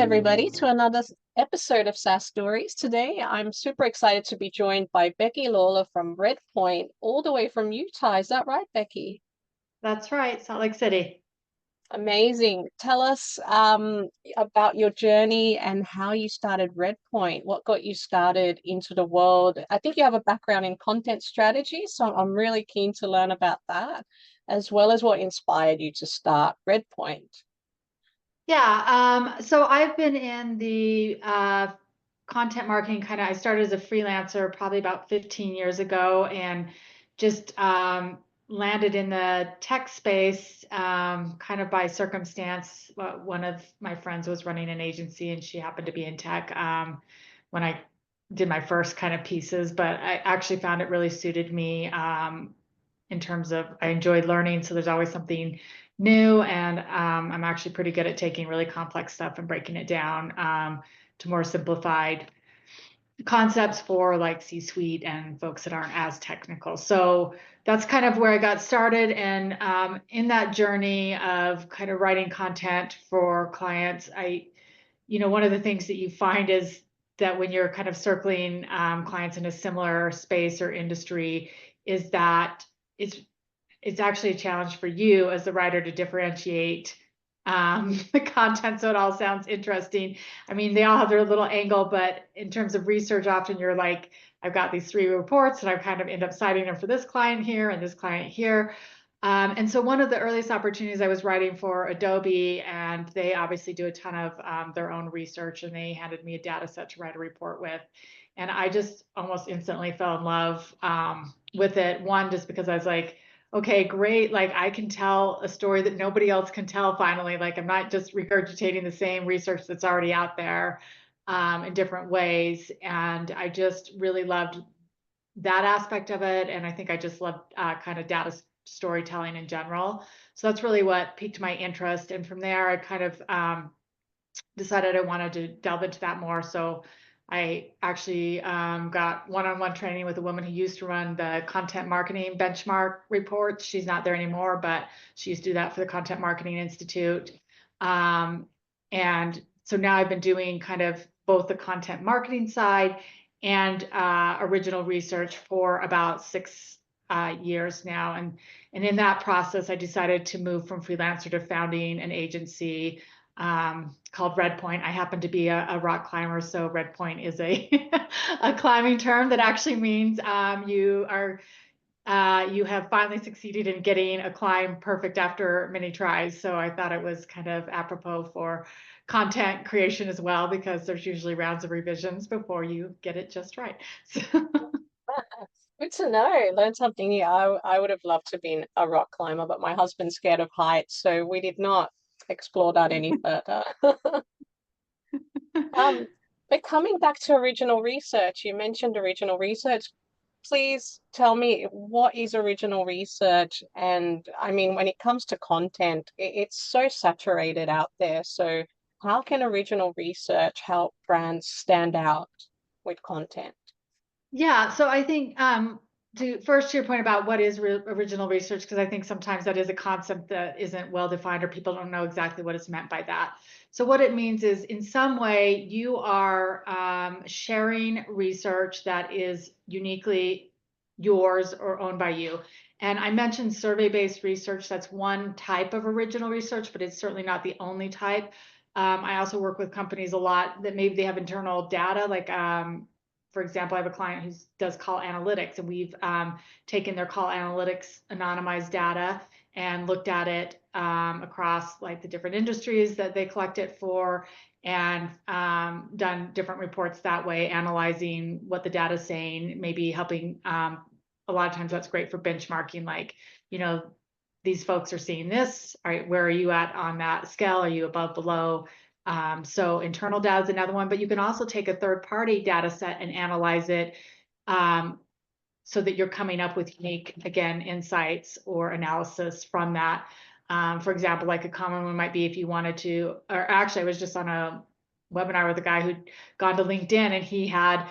everybody, to another episode of SaaS Stories. Today, I'm super excited to be joined by Becky Lawlor from Redpoint, all the way from Utah. Is that right, Becky? That's right, Salt Lake City. Amazing. Tell us about your journey and how you started Redpoint. What got you started into the world? I think you have a background in content strategy, so I'm really keen to learn about that, as well as what inspired you to start Redpoint. So I've been in the content marketing I started as a freelancer probably about 15 years ago and just landed in the tech space kind of by circumstance. One of my friends was running an agency and she happened to be in tech when I did my first kind of pieces, but I actually found it really suited me in terms of I enjoyed learning. So there's always something new, and I'm actually pretty good at taking really complex stuff and breaking it down to more simplified concepts for like C-suite and folks that aren't as technical. So that's kind of where I got started. And in that journey of kind of writing content for clients, one of the things that you find is that when you're kind of circling clients in a similar space or industry, is that it's it's actually a challenge for you as the writer to differentiate the content so it all sounds interesting. I mean, they all have their little angle, but in terms of research, often you're like, I've got these 3 reports and I kind of end up citing them for this client here and this client here. And so one of the earliest opportunities I was writing for Adobe, and they obviously do a ton of their own research, and they handed me a data set to write a report with. And I just almost instantly fell in love with it. One, just because I was like, okay, great. Like I can tell a story that nobody else can tell finally. Like I'm not just regurgitating the same research that's already out there in different ways. And I just really loved that aspect of it. And I think I just loved kind of data storytelling in general. So that's really what piqued my interest. And from there, I kind of decided I wanted to delve into that more. So I actually got one-on-one training with a woman who used to run the content marketing benchmark reports. She's not there anymore, but she used to do that for the Content Marketing Institute. And so now I've been doing kind of both the content marketing side and original research for about 6 years now. And in that process, I decided to move from freelancer to founding an agency called Redpoint. I happen to be a rock climber, so Redpoint is a a climbing term that actually means you have finally succeeded in getting a climb perfect after many tries. So I thought it was kind of apropos for content creation as well, because there's usually rounds of revisions before you get it just right. So Good to know. Learn something new. I would have loved to have been a rock climber, but my husband's scared of heights, so we did not explore that any further. Um, but coming back to original research, you mentioned original research. Please tell me, what is original research? And I mean, when it comes to content, it's so saturated out there. So how can original research help brands stand out with content? yeah, so I think to your point about what is original research, because I think sometimes that is a concept that isn't well defined or people don't know exactly what is meant by that. So what it means is in some way you are sharing research that is uniquely yours or owned by you. And I mentioned survey-based research. That's one type of original research, but it's certainly not the only type. I also work with companies a lot that maybe they have internal data, like for example, I have a client who does call analytics, and we've taken their call analytics anonymized data and looked at it across like the different industries that they collect it for, and done different reports that way, analyzing what the data is saying, maybe helping. A lot of times that's great for benchmarking, like, you know, these folks are seeing this. All right, where are you at on that scale? Are you above, below? So internal data is another one, but you can also take a third-party data set and analyze it so that you're coming up with unique, again, insights or analysis from that. For example, like a common one might be if you wanted to, or actually I was just on a webinar with a guy who'd gone to LinkedIn and he had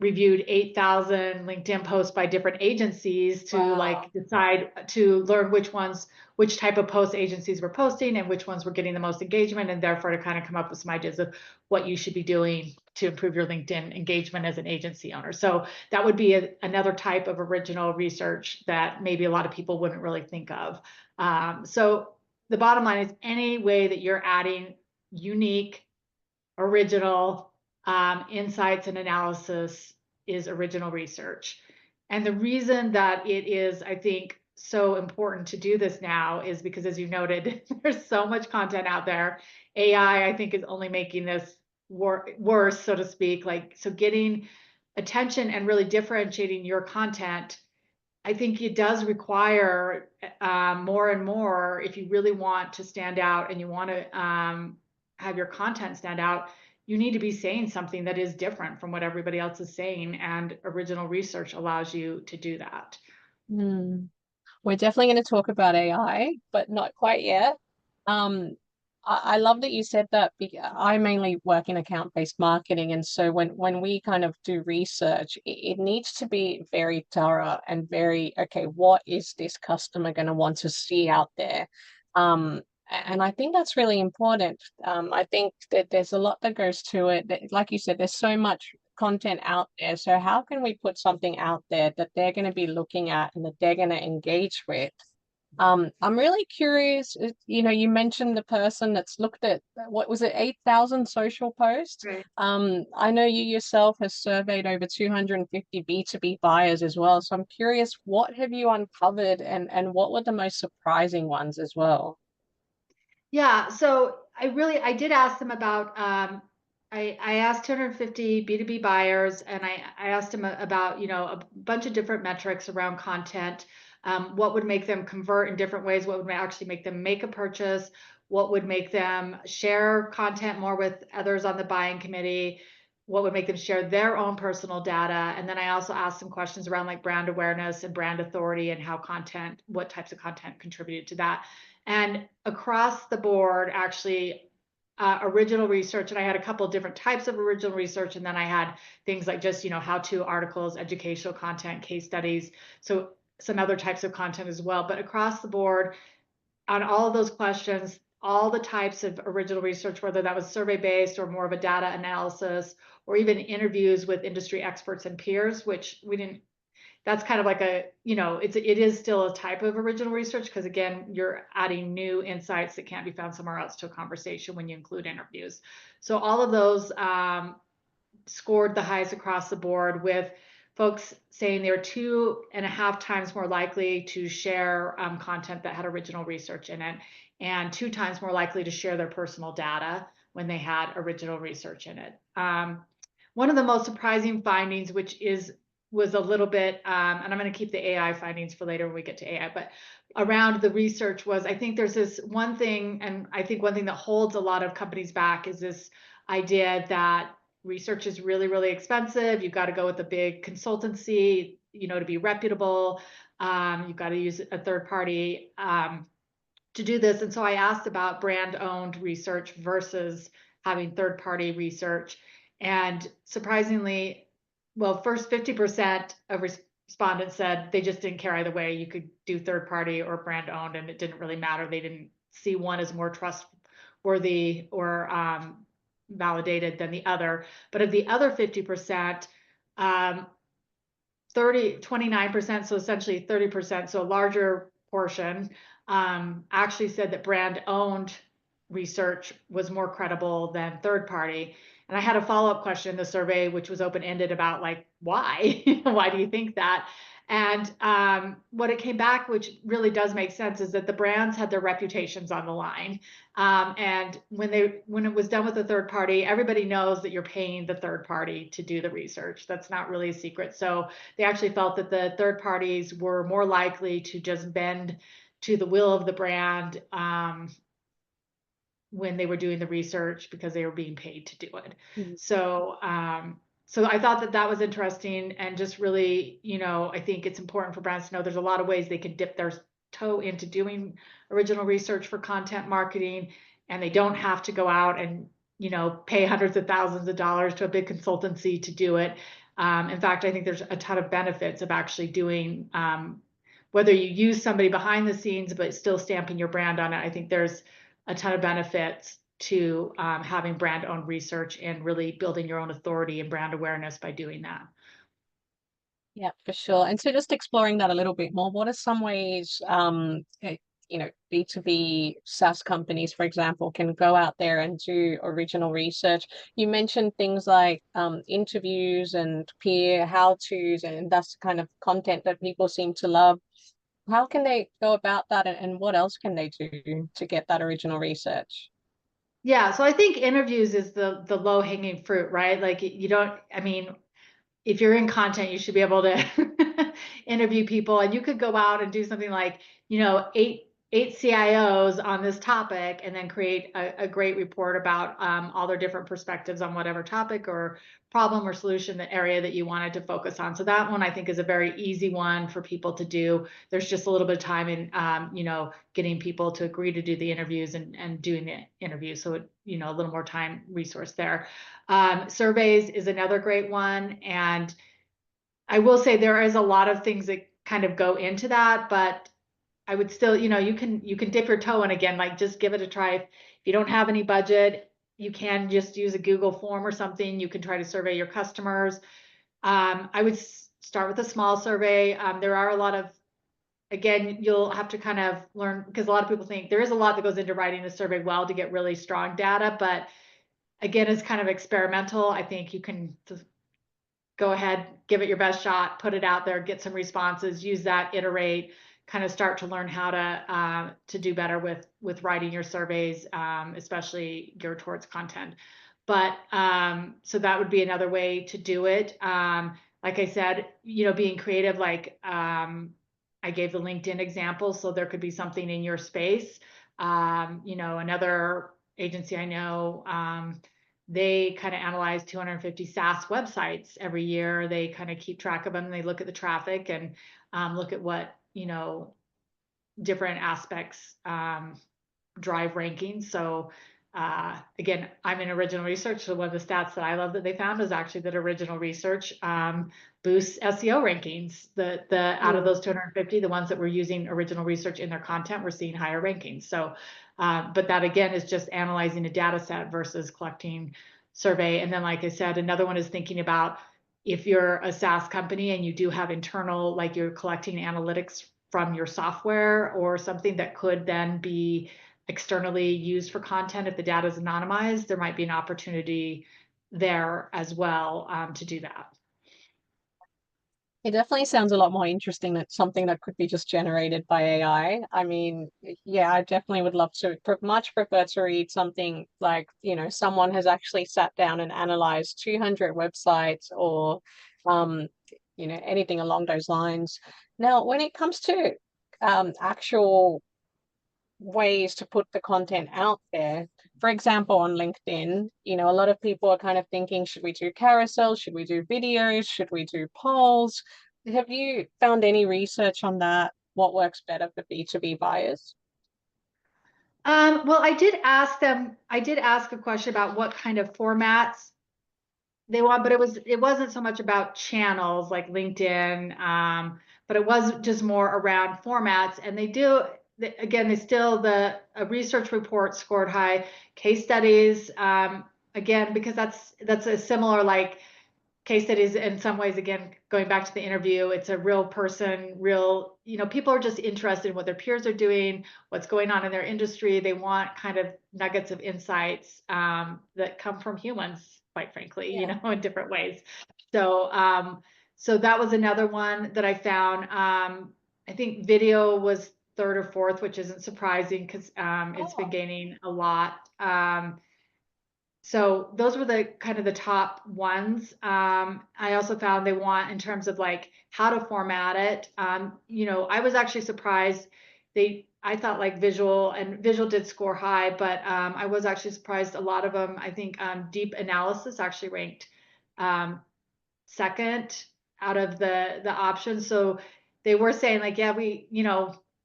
reviewed 8,000 LinkedIn posts by different agencies to Wow. like decide to learn which type of post agencies were posting and which ones were getting the most engagement, and therefore to kind of come up with some ideas of what you should be doing to improve your LinkedIn engagement as an agency owner. So that would be another type of original research that maybe a lot of people wouldn't really think of. So the bottom line is any way that you're adding unique, original insights and analysis is original research. And the reason that it is, I think, so important to do this now is because, as you noted, there's so much content out there. AI, I think, is only making this worse, so to speak. Like, so getting attention and really differentiating your content, I think it does require more and more, if you really want to stand out and you want to have your content stand out, you need to be saying something that is different from what everybody else is saying. And original research allows you to do that. Hmm. We're definitely going to talk about AI, but not quite yet. Um, I love that you said that. I mainly work in account-based marketing, and so when we kind of do research, it needs to be very thorough and very, okay, what is this customer going to want to see out there? And I think that's really important. I think that there's a lot that goes to it. That, like you said, there's so much content out there. So how can we put something out there that they're going to be looking at and that they're going to engage with? I'm really curious. You mentioned the person that's looked at what was it, 8,000 social posts. Right. I know you yourself has surveyed over 250 B2B buyers as well. So I'm curious, what have you uncovered and what were the most surprising ones as well? Yeah, so I did ask them about I asked 250 B2B buyers, and I asked them about, a bunch of different metrics around content. What would make them convert in different ways? What would actually make them make a purchase? What would make them share content more with others on the buying committee? What would make them share their own personal data? And then I also asked some questions around like brand awareness and brand authority and what types of content contributed to that. And across the board, actually, original research, and I had a couple of different types of original research, and then I had things like just, how-to articles, educational content, case studies, so some other types of content as well. But across the board, on all of those questions, all the types of original research, whether that was survey-based or more of a data analysis, or even interviews with industry experts and peers, which we didn't that's kind of like it is still a type of original research because again, you're adding new insights that can't be found somewhere else to a conversation when you include interviews. So all of those scored the highest across the board, with folks saying they're 2.5 times more likely to share content that had original research in it, and 2 times more likely to share their personal data when they had original research in it. One of the most surprising findings, which was a little bit, and I'm going to keep the AI findings for later when we get to AI, but around the research was, I think there's this one thing, and I think one thing that holds a lot of companies back is this idea that research is really, really expensive. You've got to go with a big consultancy, to be reputable. You've got to use a third party to do this. And so I asked about brand owned research versus having third party research. And surprisingly, well, first 50% of respondents said they just didn't care either way. You could do third party or brand owned, and it didn't really matter. They didn't see one as more trustworthy or validated than the other. But of the other 50%, 29%, so essentially 30%, so a larger portion, actually said that brand owned research was more credible than third party. And I had a follow-up question in the survey, which was open-ended, about like, why? Why do you think that? And what it came back, which really does make sense, is that the brands had their reputations on the line. And when it was done with the third party, everybody knows that you're paying the third party to do the research. That's not really a secret. So they actually felt that the third parties were more likely to just bend to the will of the brand when they were doing the research because they were being paid to do it. Mm. So, so I thought that that was interesting, and just really, I think it's important for brands to know there's a lot of ways they can dip their toe into doing original research for content marketing, and they don't have to go out and, pay hundreds of thousands of dollars to a big consultancy to do it. In fact, I think there's a ton of benefits of actually doing, whether you use somebody behind the scenes, but still stamping your brand on it. I think there's a ton of benefits to having brand owned research and really building your own authority and brand awareness by doing that. Yeah, for sure. And so just exploring that a little bit more, what are some ways, B2B SaaS companies, for example, can go out there and do original research? You mentioned things like interviews and peer how-tos, and that's the kind of content that people seem to love. How can they go about that, and what else can they do to get that original research? Yeah, so I think interviews is the low hanging fruit, right? Like you don't, I mean, if you're in content, you should be able to interview people, and you could go out and do something like, eight CIOs on this topic, and then create a great report about all their different perspectives on whatever topic or problem or solution, the area that you wanted to focus on. So that one I think is a very easy one for people to do. There's just a little bit of time in, getting people to agree to do the interviews and doing the interviews. So a little more time resource there. Surveys is another great one. And I will say there is a lot of things that kind of go into that, but I would still, you can dip your toe in again, like just give it a try. If you don't have any budget, you can just use a Google form or something. You can try to survey your customers. I would start with a small survey. There are a lot of, again, you'll have to kind of learn, because a lot of people think there is a lot that goes into writing the survey well to get really strong data, but again, it's kind of experimental. I think you can just go ahead, give it your best shot, put it out there, get some responses, use that, iterate, kind of start to learn how to do better with writing your surveys, especially geared towards content. But so that would be another way to do it. Like I said, being creative, like I gave the LinkedIn example, so there could be something in your space. Another agency I know, they kind of analyze 250 SaaS websites every year. They kind of keep track of them. They look at the traffic and look at what, different aspects drive rankings. So again, I'm in original research. So one of the stats that I love that they found is actually that original research boosts SEO rankings. The out of those 250, the ones that were using original research in their content were seeing higher rankings. So, but that again is just analyzing a data set versus collecting survey. And then, like I said, another one is thinking about if you're a SaaS company and you do have internal, like you're collecting analytics from your software or something that could then be externally used for content. If the data is anonymized, there might be an opportunity there as well to do that. It definitely sounds a lot more interesting than something that could be just generated by AI. I mean, yeah, I definitely would love to, much prefer to read something like, someone has actually sat down and analyzed 200 websites or, um, anything along those lines. Now, when it comes to actual ways to put the content out there. For example, on LinkedIn, a lot of people are kind of thinking, should we do carousels? Should we do videos? Should we do polls? Have you found any research on that? What works better for B2B buyers? Well, I did ask a question about what kind of formats they want, but it wasn't so much about channels like LinkedIn, but it was just more around formats. And again, the research report scored high, case studies, again, because that's a similar, like, case studies in some ways. Again, going back to the interview, it's a real person, people are just interested in what their peers are doing, what's going on in their industry. They want kind of nuggets of insights that come from humans, quite frankly, Yeah. in different ways. So that was another one that I found. I think video was third or fourth, which isn't surprising because it's been Oh, gaining a lot. So those were the kind of the top ones. I also found they want, in terms of like how to format it. I was actually surprised. I thought like visual did score high, but I was actually surprised. A lot of them, I think, deep analysis actually ranked um, second out of the options. So they were saying like, yeah, we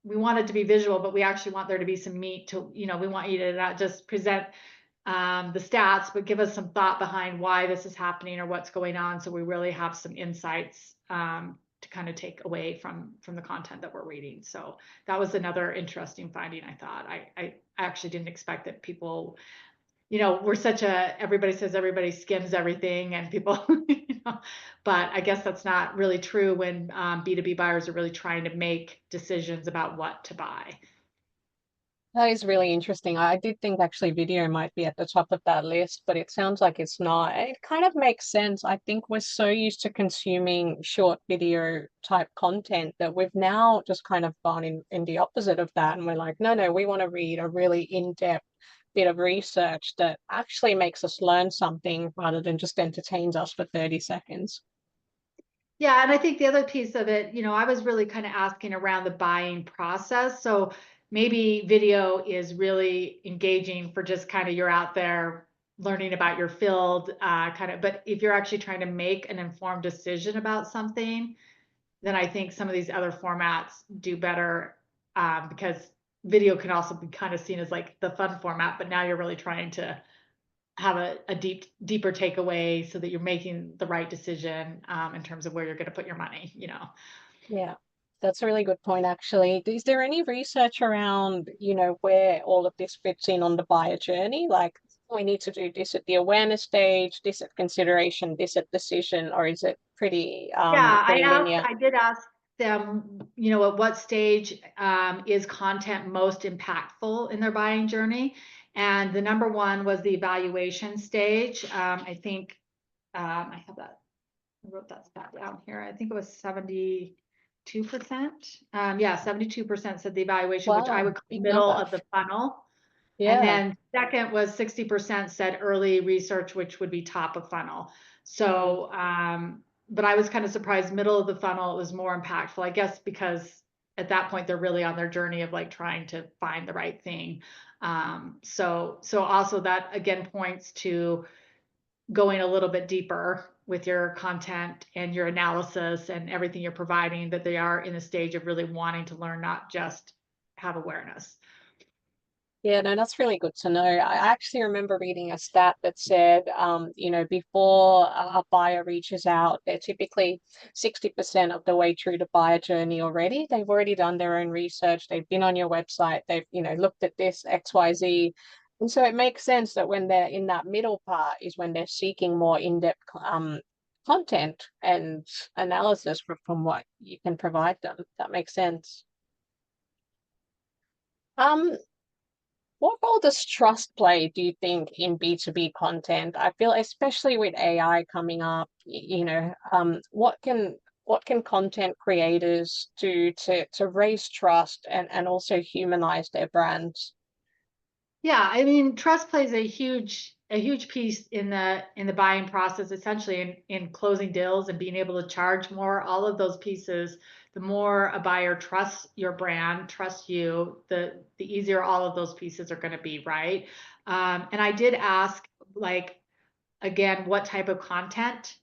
want it to be visual, but we actually want there to be some meat to, we want you to not just present the stats, but give us some thought behind why this is happening or what's going on, so we really have some insights to kind of take away from the content that we're reading. So that was another interesting finding. I thought I actually didn't expect that people, we're such a, everybody says everybody skims everything and people, but I guess that's not really true when B2B buyers are really trying to make decisions about what to buy. That is really interesting. I did think actually video might be at the top of that list, but it sounds like it's not. It kind of makes sense. I think we're so used to consuming short video type content that we've now just kind of gone in the opposite of that. And we're like, no, no, we want to read a really in-depth bit of research that actually makes us learn something rather than just entertains us for 30 seconds. Yeah, and I think the other piece of it, I was really kind of asking around the buying process. So maybe video is really engaging for just kind of you're out there learning about your field, kind of. But if you're actually trying to make an informed decision about something, then I think some of these other formats do better, because video can also be kind of seen as like the fun format, but now you're really trying to have a deeper takeaway so that you're making the right decision in terms of where you're going to put your money. Yeah, that's a really good point, actually. Is there any research around, where all of this fits in on the buyer journey? Like, we need to do this at the awareness stage, this at consideration, this at decision, or is it Yeah, pretty linear? I did ask them, at what stage is content most impactful in their buying journey? And the number one was the evaluation stage. I think I have that, I wrote that stat down here. I think it was 72%. Yeah, 72% said the evaluation, which I Wow, would call big middle number. of the funnel. And Yeah. then second was 60% said early research, which would be top of funnel. Mm. So, but I was kind of surprised middle of the funnel was more impactful, I guess, because at that point they're really on their journey of like trying to find the right thing. So also that again points to going a little bit deeper with your content and your analysis and everything you're providing, that they are in a stage of really wanting to learn, not just have awareness. Yeah, no, that's really good to know. I actually remember reading a stat that said, before a buyer reaches out, they're typically 60% of the way through the buyer journey already. They've already done their own research. They've been on your website. They've, looked at this XYZ. And so it makes sense that when they're in that middle part is when they're seeking more in-depth content and analysis from what you can provide them. That makes sense. Um, what role does trust play, do you think, in B2B content? I feel especially with AI coming up, what can content creators do to raise trust and also humanize their brands? Yeah, I mean, trust plays a huge piece in the buying process, essentially in closing deals and being able to charge more. All of those pieces, the more a buyer trusts your brand, trusts you, the easier all of those pieces are going to be, right? And I did ask, like, again, what type of content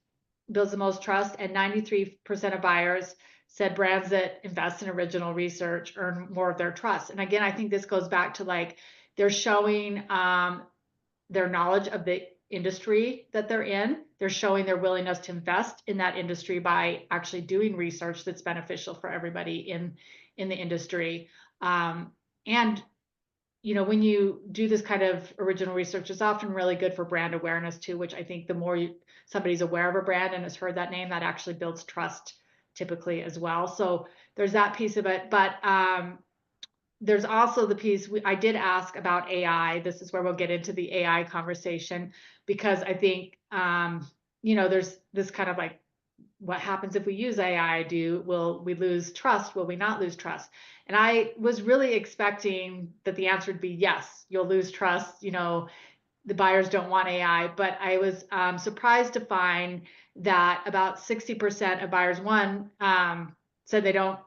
builds the most trust, and 93% of buyers said brands that invest in original research earn more of their trust. And again, I think this goes back to like they're showing their knowledge of the industry that they're in. They're showing their willingness to invest in that industry by actually doing research that's beneficial for everybody in the industry. And when you do this kind of original research, it's often really good for brand awareness too, which I think the more somebody's aware of a brand and has heard that name, that actually builds trust typically as well. So there's that piece of it. But there's also the piece I did ask about AI. This is where we'll get into the AI conversation, because I think, there's this kind of like, what happens if we use AI? Will we lose trust? Will we not lose trust? And I was really expecting that the answer would be yes, you'll lose trust. The buyers don't want AI, but I was surprised to find that about 60% of buyers, said they don't,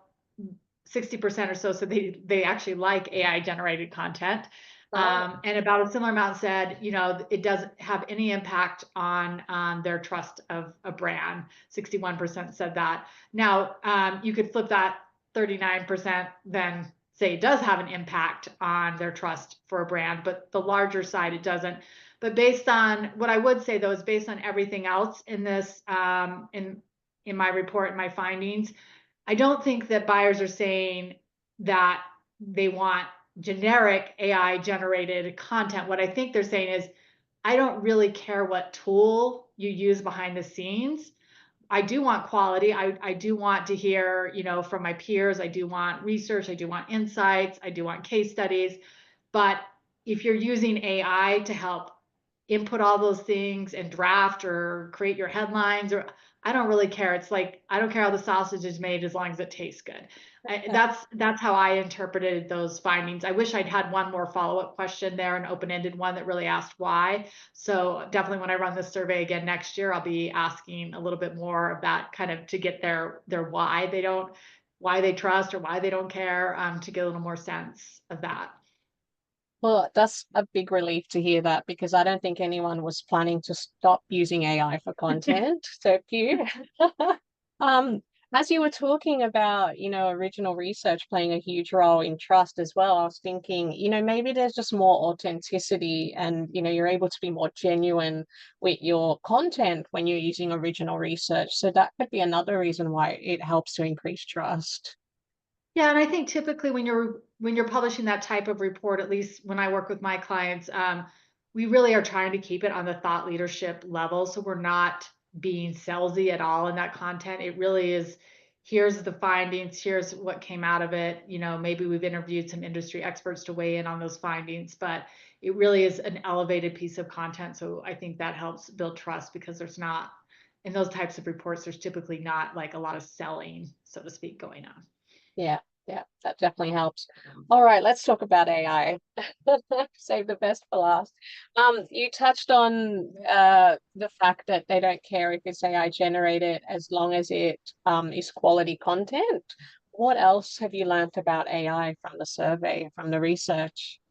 60% or so said they actually like AI generated content. Oh, And about a similar amount said, it doesn't have any impact on their trust of a brand. 61% said that. Now, you could flip that 39% then say it does have an impact on their trust for a brand, but the larger side, it doesn't. But based on what I would say though, is based on everything else in this, in my report and my findings, I don't think that buyers are saying that they want generic AI generated content. What I think they're saying is, I don't really care what tool you use behind the scenes. I do want quality. I do want to hear, from my peers. I do want research. I do want insights. I do want case studies. But if you're using AI to help input all those things and draft or create your headlines, or I don't really care. It's like, I don't care how the sausage is made as long as it tastes good. That's how I interpreted those findings. I wish I'd had one more follow-up question there, an open-ended one that really asked why. So definitely when I run this survey again next year, I'll be asking a little bit more of that, kind of to get their why they trust or why they don't care, to get a little more sense of that. Well, that's a big relief to hear that because I don't think anyone was planning to stop using AI for content. So few. Um, as you were talking about, original research playing a huge role in trust as well, I was thinking, maybe there's just more authenticity and, you're able to be more genuine with your content when you're using original research. So that could be another reason why it helps to increase trust. Yeah, and I think typically when you're publishing that type of report, at least when I work with my clients, we really are trying to keep it on the thought leadership level. So we're not being salesy at all in that content. It really is, here's the findings, here's what came out of it. Maybe we've interviewed some industry experts to weigh in on those findings, but it really is an elevated piece of content. So I think that helps build trust, because there's not, in those types of reports, there's typically not like a lot of selling, so to speak, going on. Yeah, yeah, that definitely helps. All right, let's talk about AI. Save the best for last. You touched on the fact that they don't care if it's AI generated as long as it is quality content. What else have you learned about AI from the survey, from the research?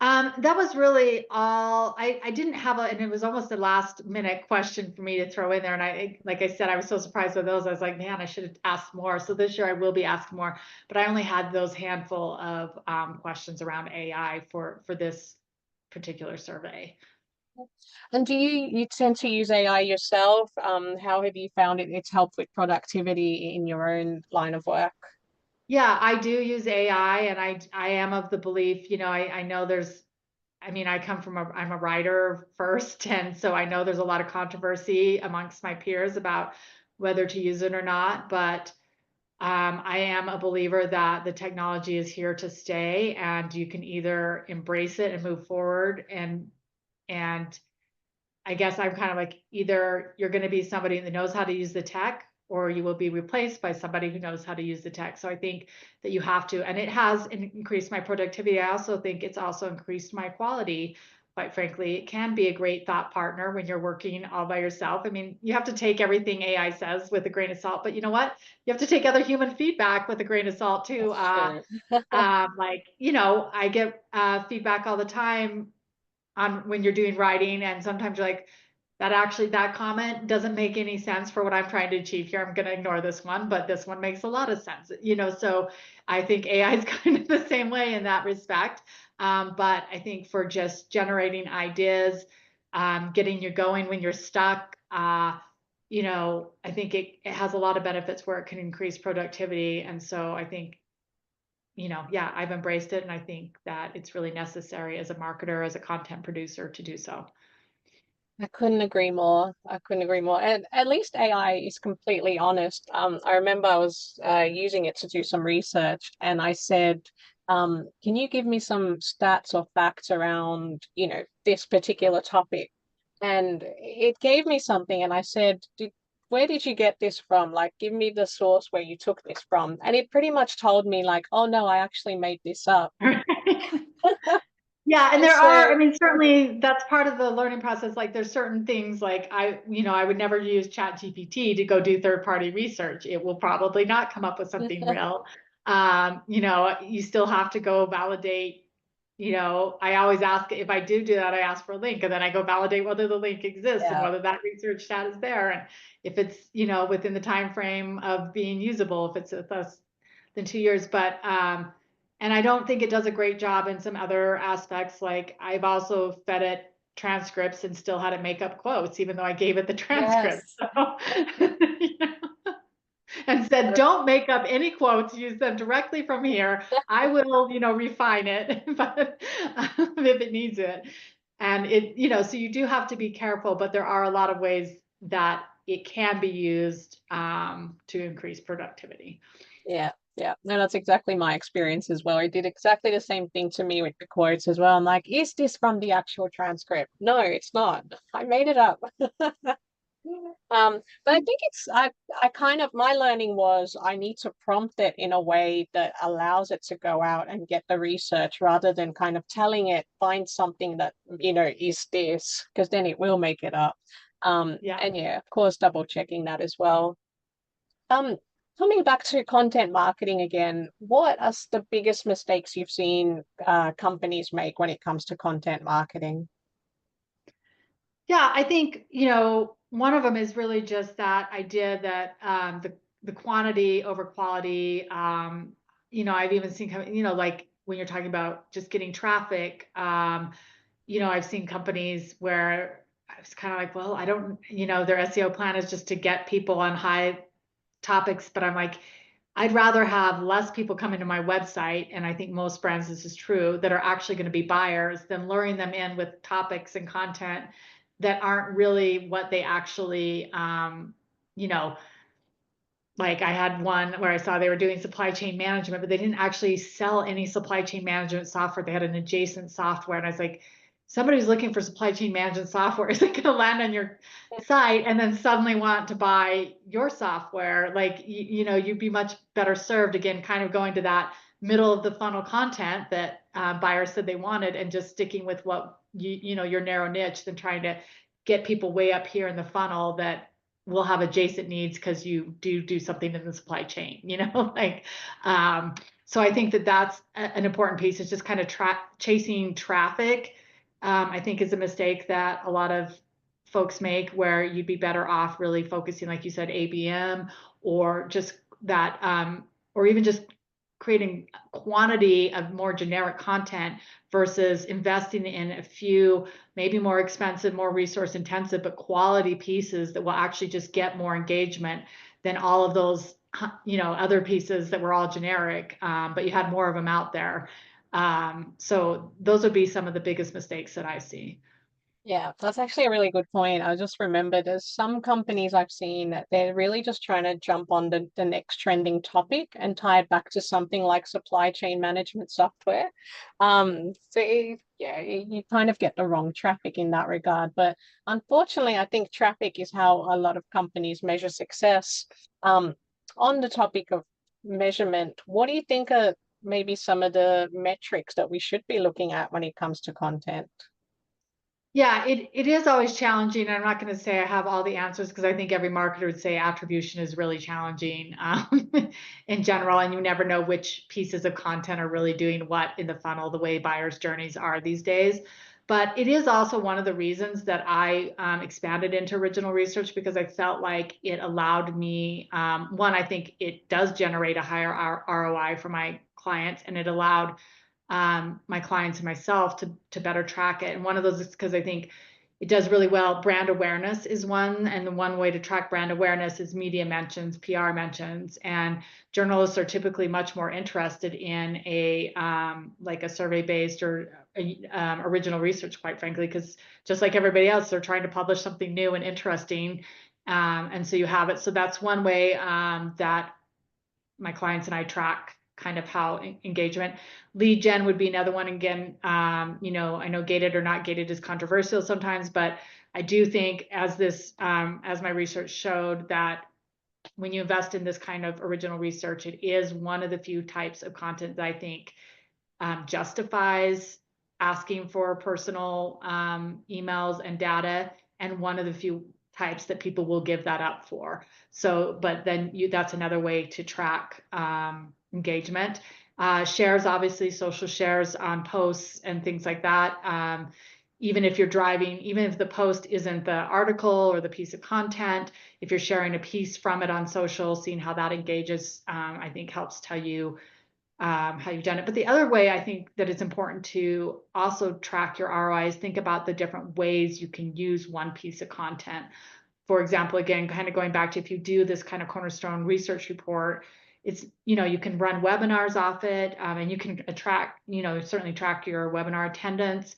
That was really all. I didn't have and it was almost a last minute question for me to throw in there. And like I said, I was so surprised with those. I was like, man, I should have asked more. So this year I will be asking more, but I only had those handful of questions around AI for this particular survey. And do you tend to use AI yourself? How have you found it's helped with productivity in your own line of work? Yeah, I do use AI, and I am of the belief, I know there's, I mean, I'm a writer first, and so I know there's a lot of controversy amongst my peers about whether to use it or not. But I am a believer that the technology is here to stay, and you can either embrace it and move forward, and I guess I'm kind of like, either you're going to be somebody that knows how to use the tech, or you will be replaced by somebody who knows how to use the tech. So I think that you have to, and it has increased my productivity. I also think it's also increased my quality. Quite frankly, it can be a great thought partner when you're working all by yourself. I mean, you have to take everything AI says with a grain of salt, but you know what? You have to take other human feedback with a grain of salt too. That's true. Like, I get feedback all the time on when you're doing writing, and sometimes you're like, that comment doesn't make any sense for what I'm trying to achieve here. I'm going to ignore this one, but this one makes a lot of sense. So I think AI is kind of the same way in that respect. But I think for just generating ideas, getting you going when you're stuck, I think it has a lot of benefits where it can increase productivity. And so I think, yeah, I've embraced it, and I think that it's really necessary as a marketer, as a content producer, to do so. I couldn't agree more. I couldn't agree more. And at least AI is completely honest. I remember I was using it to do some research, and I said, can you give me some stats or facts around, this particular topic? And it gave me something, and I said, where did you get this from? Like, give me the source where you took this from. And it pretty much told me, like, oh no, I actually made this up. Yeah, and And there are, I so, mean, certainly that's part of the learning process. Like there's certain things like I would never use Chat GPT to go do third-party research. It will probably not come up with something real. You still have to go validate, I always ask, if I do that, I ask for a link, and then I go validate whether the link exists and yeah. whether that research chat is there, and if it's, within the time frame of being usable, if it's with us than 2 years. But And I don't think it does a great job in some other aspects. Like I've also fed it transcripts and still had to make up quotes, even though I gave it the transcript. Yes. So, you know, and said, don't make up any quotes, use them directly from here. I will, refine it, but if it needs it. And so you do have to be careful, but there are a lot of ways that it can be used to increase productivity. Yeah, yeah. No, that's exactly my experience as well. I did exactly the same thing to me with the quotes as well. I'm like, is this from the actual transcript? No, it's not. I made it up. But I think I kind of my learning was I need to prompt it in a way that allows it to go out and get the research rather than kind of telling it find something that, is this, because then it will make it up. Yeah. And yeah, of course, double checking that as well. Um, Coming back to content marketing again, what are the biggest mistakes you've seen companies make when it comes to content marketing? Yeah, I think, one of them is really just that idea that the quantity over quality. I've even seen, like when you're talking about just getting traffic, I've seen companies where I was kind of like, well, I don't, their SEO plan is just to get people on high topics, but I'm like, I'd rather have less people coming to my website, and I think most brands this is true, that are actually going to be buyers than luring them in with topics and content that aren't really what they actually you know like I had one where I saw they were doing supply chain management, but they didn't actually sell any supply chain management software. They had an adjacent software. And I was like, somebody who's looking for supply chain management software isn't going to land on your site and then suddenly want to buy your software. Like, you'd be much better served, again, kind of going to that middle of the funnel content that buyers said they wanted and just sticking with what your narrow niche than trying to get people way up here in the funnel that will have adjacent needs because you do something in the supply chain, like, so I think that that's an important piece. Is just kind of chasing traffic. I think is a mistake that a lot of folks make, where you'd be better off really focusing, like you said, ABM, or just that, or even just creating quantity of more generic content versus investing in a few maybe more expensive, more resource intensive, but quality pieces that will actually just get more engagement than all of those, other pieces that were all generic, but you had more of them out there. So those would be some of the biggest mistakes that I see. Yeah, that's actually a really good point. I just remembered there's some companies I've seen that they're really just trying to jump on the next trending topic and tie it back to something like supply chain management software. Yeah, you kind of get the wrong traffic in that regard. But unfortunately, I think traffic is how a lot of companies measure success. Um, on the topic of measurement, what do you think are maybe some of the metrics that we should be looking at when it comes to content? Yeah, it is always challenging. I'm not going to say I have all the answers, because I think every marketer would say attribution is really challenging in general, and you never know which pieces of content are really doing what in the funnel, the way buyers' journeys are these days. But it is also one of the reasons that I expanded into original research, because I felt like it allowed me, one, I think it does generate a higher ROI for my clients, and it allowed my clients and myself to better track it. And one of those is because I think it does really well. Brand awareness is one, and the one way to track brand awareness is media mentions, PR mentions, and journalists are typically much more interested in a like a survey based or original research, quite frankly, because just like everybody else, they're trying to publish something new and interesting, and so you have it. So that's one way that my clients and I track kind of how engagement. Lead gen would be another one. Again, I know gated or not gated is controversial sometimes, but I do think, as my research showed, that when you invest in this kind of original research, it is one of the few types of content that I think justifies asking for personal emails and data, and one of the few types that people will give that up for. So, but then that's another way to track engagement. Shares, obviously, social shares on posts and things like that. Even if you're driving, even if the post isn't the article or the piece of content, if you're sharing a piece from it on social, seeing how that engages, I think helps tell you how you've done it. But the other way I think that it's important to also track your ROI is think about the different ways you can use one piece of content. For example, again, kind of going back to if you do this kind of cornerstone research report, it's, you can run webinars off it, and you can certainly track your webinar attendance.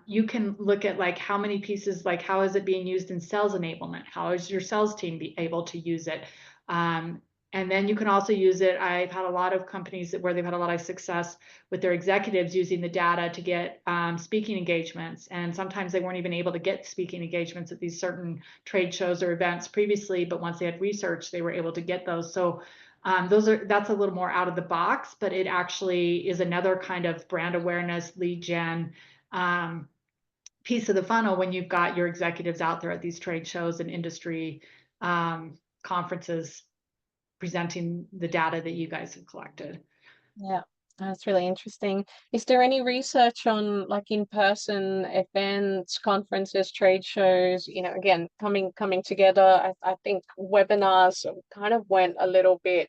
You can look at like how many pieces, like how is it being used in sales enablement? How is your sales team be able to use it? And then you can also use it. I've had a lot of companies where they've had a lot of success with their executives using the data to get speaking engagements. And sometimes they weren't even able to get speaking engagements at these certain trade shows or events previously, but once they had research, they were able to get those. So that's a little more out of the box, but it actually is another kind of brand awareness, lead gen piece of the funnel when you've got your executives out there at these trade shows and industry conferences presenting the data that you guys have collected. Yeah, that's really interesting. Is there any research on like in-person events, conferences, trade shows, again, coming together? I think webinars kind of went a little bit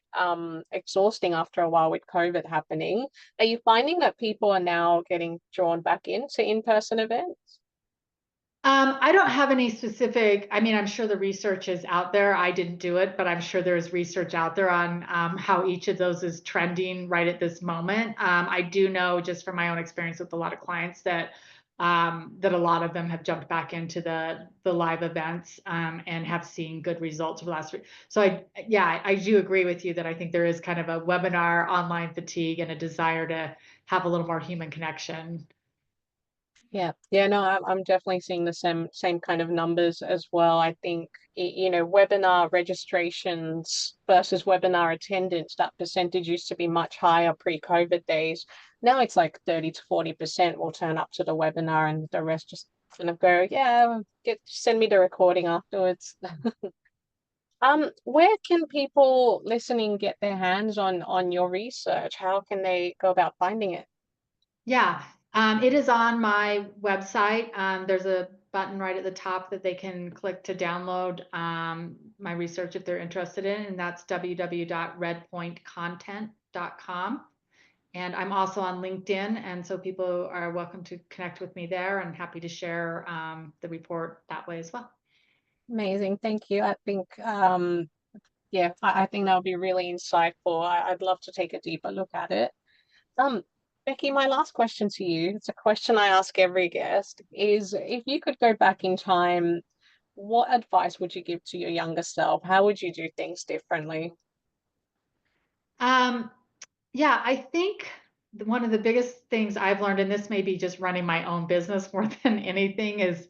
exhausting after a while with COVID happening. Are you finding that people are now getting drawn back into in-person events? I don't have any specific, I mean, I'm sure the research is out there. I didn't do it, but I'm sure there's research out there on how each of those is trending right at this moment. I do know just from my own experience with a lot of clients that that a lot of them have jumped back into the live events and have seen good results over the last week. So I do agree with you that I think there is kind of a webinar online fatigue and a desire to have a little more human connection. Yeah, yeah, no, I'm definitely seeing the same kind of numbers as well. I think webinar registrations versus webinar attendance, that percentage used to be much higher pre-COVID days. Now it's like 30 to 40% will turn up to the webinar and the rest just kind of go, yeah, send me the recording afterwards. Where can people listening get their hands on your research? How can they go about finding it? Yeah, it is on my website. There's a button right at the top that they can click to download my research if they're interested in, and that's www.redpointcontent.com. And I'm also on LinkedIn, and so people are welcome to connect with me there and happy to share the report that way as well. Amazing, thank you. I think yeah, I think that would be really insightful. I'd love to take a deeper look at it. Um, Becky, my last question to you, it's a question I ask every guest, is if you could go back in time, what advice would you give to your younger self? How would you do things differently? Um, yeah, I think one of the biggest things I've learned, and this may be just running my own business more than anything, is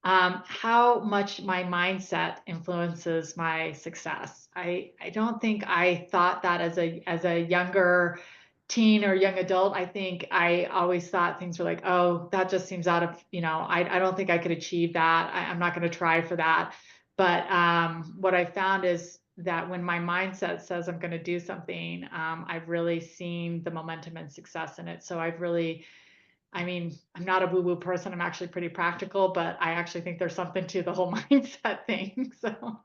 how much my mindset influences my success. I don't think I thought that as a younger teen or young adult. I think I always thought things were like, oh, that just seems out of, I don't think I could achieve that. I'm not going to try for that. But what I found is that when my mindset says I'm going to do something, I've really seen the momentum and success in it. So I mean, I'm not a woo-woo person. I'm actually pretty practical, but I actually think there's something to the whole mindset thing. So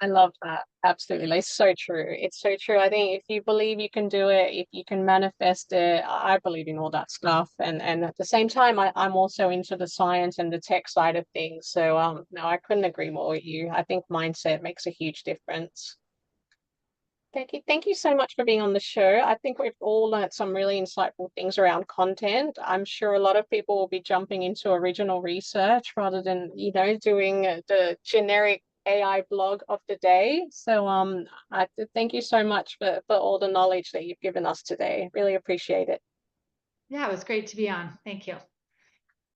I love that. Absolutely. It's so true. It's so true. I think if you believe you can do it, if you can manifest it, I believe in all that stuff. And at the same time, I'm also into the science and the tech side of things. So no, I couldn't agree more with you. I think mindset makes a huge difference. Thank you so much for being on the show. I think we've all learned some really insightful things around content. I'm sure a lot of people will be jumping into original research rather than, doing the generic AI blog of the day. So thank you so much for all the knowledge that you've given us today. Really appreciate it. yeah, it was great to be on. Thank you.